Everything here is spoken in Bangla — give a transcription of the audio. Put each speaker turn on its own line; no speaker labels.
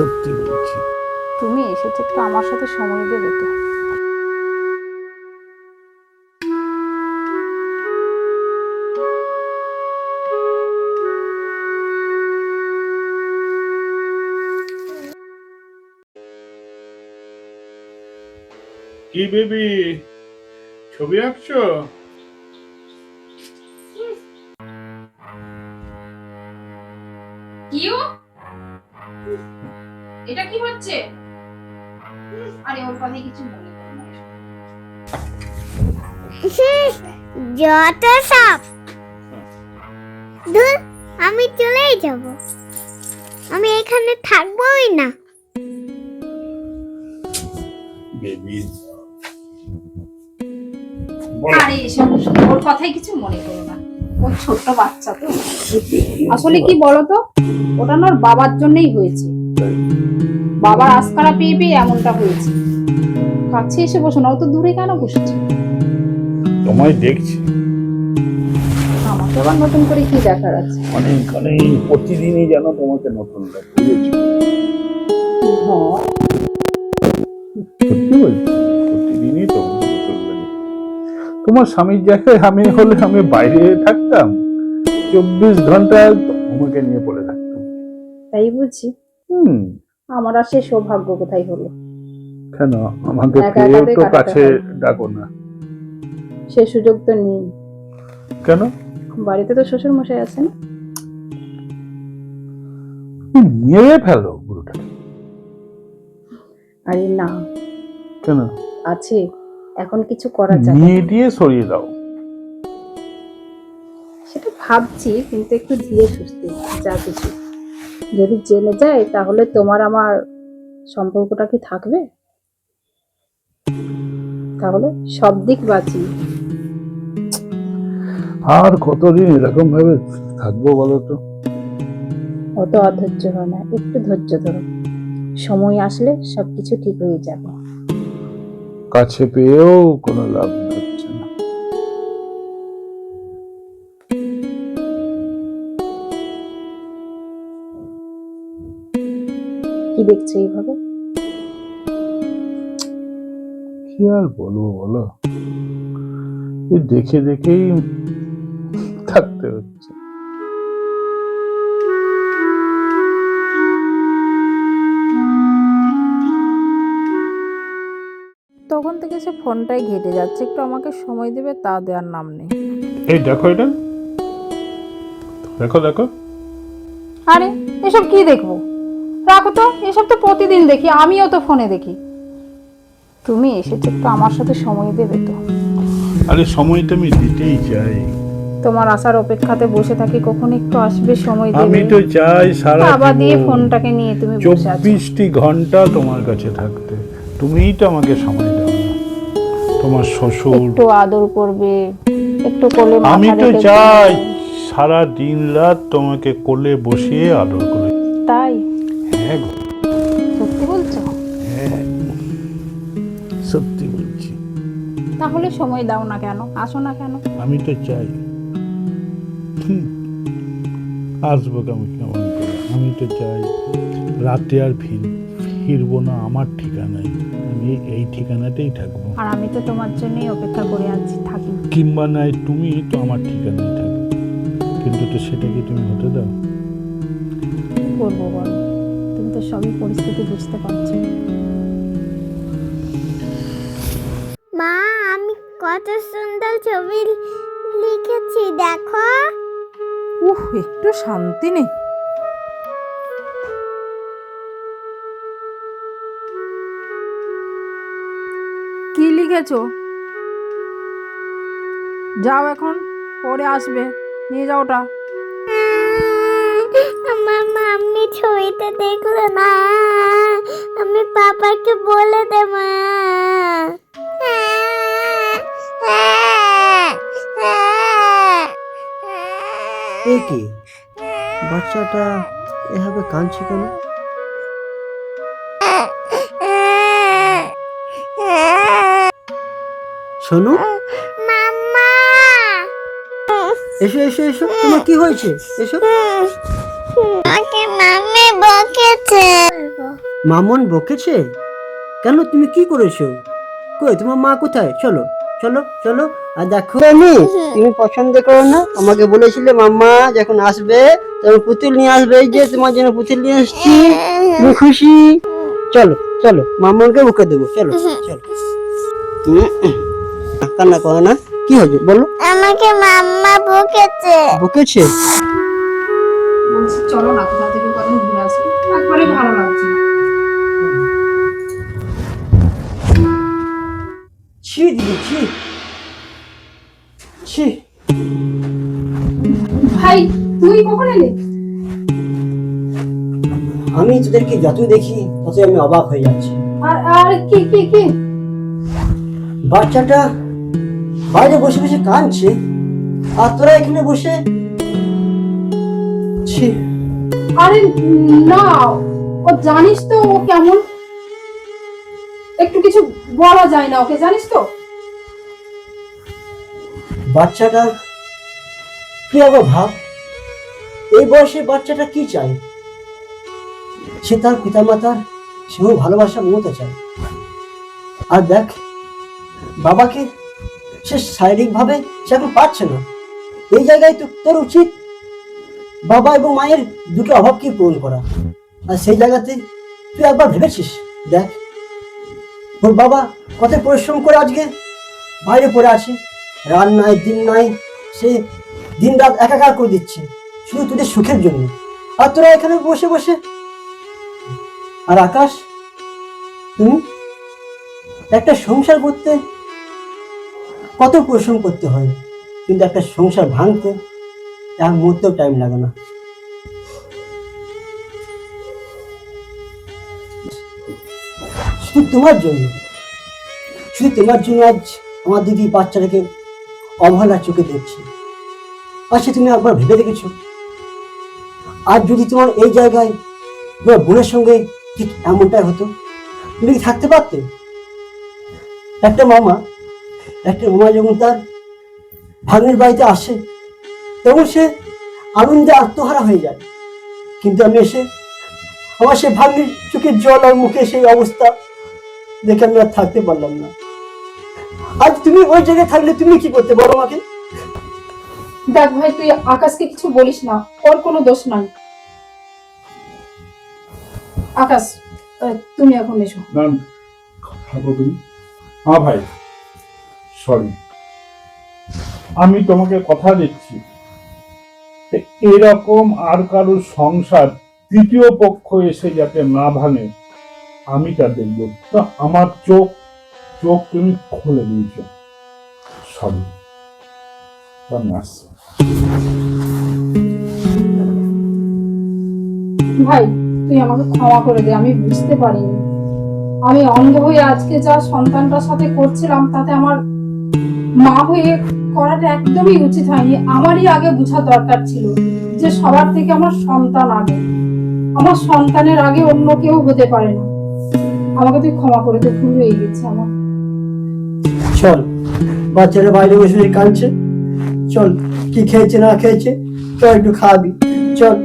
সত্যি বলছি।
তুমি এসেছো একটু আমার সাথে সময় দেবে তো?
কি বেবি, ছবি আঁকছো?
কিও এটা কি হচ্ছে? আরে ওর কথাই কিছু মনে করো না।
যত সব দূর, আমি চলেই যাব, আমি এখানে থাকবোই না।
বেবি
আরে এসব ওর কথাই কিছু মনে করো না, ও ছোট্ট বাচ্চা তো। আসলে কি বলো তো, ওটা না ওর বাবার জন্যই হয়েছে। বাবার আস্কারা পেয়ে পেয়ে এমনটা হয়েছে। কাছে এসে বসো না, ও তো দূরে কেন বসেছে?
তোমায় দেখছি,
আমাকে আবার নতুন করে কি দেখার আছে?
অনেক অনেক প্রতিদিনই যেন তোমাকে নতুন লাগে, বুঝেছো?
হ্যাঁ,
সত্যি বলছি, প্রতিদিনই তোমাকে নতুন লাগে। তোমার স্বামীর জায়গায় আমি হলে আমি বাইরে থাকতাম, 24 ঘন্টা তোমাকে নিয়ে পড়ে থাকতাম।
তাই বুঝি।
হুম।
আমার আর সে সৌভাগ্য কোথায় হলো?
কেন আমাকে
একা
পেয়েও
একাই
তো
কাটাতে
কাছে
হয়।
ডাকো না?
সে সুযোগ তো নেই,
কেন?
বাড়িতে তো শ্বশুর মশাই আছে না।
মেরে ফেলো পুরোটা।
আরে না,
কেন?
আছে, এখন কিছু করা যাবে না।
নিয়ে দিয়ে সরিয়ে দাও।
সেটা ভাবছি, কিন্তু একটু ধীরে সুস্থে যা কিছু। যদি জেনে যায় তাহলে তোমার আমার সম্পর্কটা কি থাকবে? তাহলে সব দিক বাঁচি।
আর কতদিন এরকম ভাবে থাকবো বলো তো?
অত অধৈর্য হয় না, একটু ধৈর্য ধরো, সময় আসলে সবকিছু ঠিক হয়ে যাবে।
কাছে পেয়েও কোনো লাভ হচ্ছে না।
কি দেখছো এইভাবে?
কি আর বলবো বলো, এই দেখে দেখেই থাকতে হচ্ছে।
তখন থেকে সে ফোনটাই ঘেটে যাচ্ছে, একটু আমাকে সময় দেবে তা দেওয়ার নাম নেই।
এই দেখো এটা, দেখো দেখো।
আরে এসব কি দেখবো? রাখো তো, এসব তো প্রতিদিন দেখি, আমিও তো ফোনে দেখি। তুমি এসেছো একটু আমার সাথে সময় দেবে তো?
আরে সময়টা আমি দিতেই চাই।
তোমার আসার অপেক্ষাতে বসে থাকি, কখন একটু আসবে সময় দেবে।
আমি তো চাই সারা
আবার দিয়ে
জীবন
ফোনটাকে নিয়ে তুমি বসে আছো।
24টি ঘন্টা তোমার কাছে থাকতে। তুমিই তো আমাকে সময় দাও না। তোমার শ্বশুর,
একটু আদর করবে, একটু কোলে মাথা
আমি তো
রেখে
চাই
ঘুমাবে।
সারা দিন রাত তোমাকে কোলে বসিয়ে আদর করে।
তাই?
হ্যাঁ গো,
সত্যি বলছো?
হ্যাঁ সত্যি বলছি।
তাহলে সময় দাও না কেন, আসো না কেন?
আমি তো চাই। আসবো কেমন কেমন করে, আমি তো চাই রাতে আর ফিরবো না আমার ঠিকানায়, আমি এই ঠিকানাতেই থাকবো।
আর আমি তো তোমার জন্যই অপেক্ষা করে আছি, থাকি।
কিংবা নাই তুমি তো আমার ঠিকানায় থাকবে, কিন্তু তো সেটা কি তুমি হতে দাও?
কি করবো বলো, তুমি তো সবই পরিস্থিতি বুঝতে পারছো।
মা, আমি কত সুন্দর ছবি লিখেছি দেখো।
একটু শান্তি নেই। কি লিখেছো? যাও এখন, পরে আসবে, নিয়ে যাও ওটা।
আমার মাম্মি ছবিটা দেখলো না, আমি পাপাকে বলে দে মা।
এ কি, বাচ্চাটা এভাবে কাঁদছে কেন? শোনো,
মাম্মা,
এসো এসো এসো, তোমার কি হয়েছে? এসো।
আমাকে মাম্মি বকেছে।
মামন বকেছে? কেন, তুমি কি করেছো? কই তোমার মা কোথায়? চলো চলো চলো। আর দেখো আমি, তুমি পছন্দ করো না, আমাকে বলেছিলে মাম্মা যখন আসবে তখন পুতুল নিয়ে আসবে, এই যে তোমার জন্য পুতুল নিয়ে এসেছি, তুমি খুশি? চলো চলো, মাম্মাকে বুকে দেবো, চলো চলো। কান্না করো না, কি হয়েছে বলো?
আমাকে মাম্মা বকেছে।
বকেছে?
বলছি চলো না, কোথা থেকে কোথাও ঘুরে আসি, একবারে ভালো লাগছে না।
ছি দিদি, ছি ছি।
ভাই তুই কখন এলি?
আমি তোদেরকে যতই দেখি ততই আমি অবাক হয়ে যাচ্ছি।
আর আর কি কি কি?
বাচ্চাটা বাইরে বসে বসে কাঁদছে, আর তোরা এখানে বসে। ছি।
আরে না, ও জানিস তো ও কেমন, একটু কিছু বলা যায় না ওকে, জানিস তো।
বাচ্চাটা কি আবার ভাব, এই বয়সে বাচ্চাটা কি চায়? সে তার পিতামাতার সেও ভালোবাসা মমতা চায়। আর দেখ, বাবাকে সে শারীরিকভাবে সে এখন পাচ্ছে না। এই জায়গায় তো তোর উচিত বাবা এবং মায়ের দুটো অভাবকে পূরণ করা। আর সেই জায়গাতে তুই একবার ভেবেছিস? দেখ, ওর বাবা কত পরিশ্রম করে আজকে বাইরে পড়ে আছে, রাত নাই দিন নাই, সে দিন রাত একাকার করে দিচ্ছে শুধু তোদের সুখের জন্য। আর তোরা এখানে বসে বসে। আর আকাশ, তুমি একটা সংসার করতে কত পরিশ্রম করতে হয়, কিন্তু একটা সংসার ভাঙতে এক মুহূর্তেও টাইম লাগে না। শুধু তোমার জন্য, শুধু তোমার জন্য আজ আমার দিদি বাচ্চাটাকে অবহেলা চোখে দেখছি। আচ্ছা, তুমি একবার ভেবে দেখেছো, আজ যদি তোমার এই জায়গায় তোমার বোনের সঙ্গে ঠিক এমনটাই হতো, তুমি কি থাকতে পারতে? একটা মামা যখন তার ভাগ্নের বাড়িতে আসে তখন সে আনন্দে আত্মহারা হয়ে যায়, কিন্তু আমি এসে আমার সে ভাগ্নের চোখের জল আর মুখে সেই অবস্থা দেখে আমি আর থাকতে পারলাম না। আজ তুমি ওই জায়গায় থাকলে তুমি কি করতে বলো আমাকে?
দেখ ভাই, তুই আকাশকে কিছু বলিস না, ওর কোনো দোষ নাই। আকাশ, তুমি এখন এসো।
না থাকো তুমি। হ্যাঁ ভাই, সরি, আমি তোমাকে কথা দিচ্ছি এরকম আর কারোর সংসার তৃতীয় পক্ষ এসে যাতে না ভাঙে আমি তা দেখবো। তো আমার চোখ তুমি খুলে দিয়েছ, সরি, আমি আসছি।
ভাই তুই আমাকে ক্ষমা করে দে, আমি বুঝতে পারিনি। আমি অন্ধ হয়ে আজকে যা সন্তানটার সাথে করছিলাম তাতে আমার মা হয়ে করাটা একদমই উচিত হয়নি। আমারই আগে বোঝা দরকার ছিল যে সবার থেকে আমার সন্তান আগে, আমার সন্তানের আগে অন্য কেউ হতে পারে না। আমাকে তুই ক্ষমা করে দে, ভুল হয়ে গেছে আমার।
চল, বাচ্চারা বাইরে বসে বসে কাঁদছে, চল কি খেয়েছে না খেয়েছে চল একটু খাওয়াবি, চল।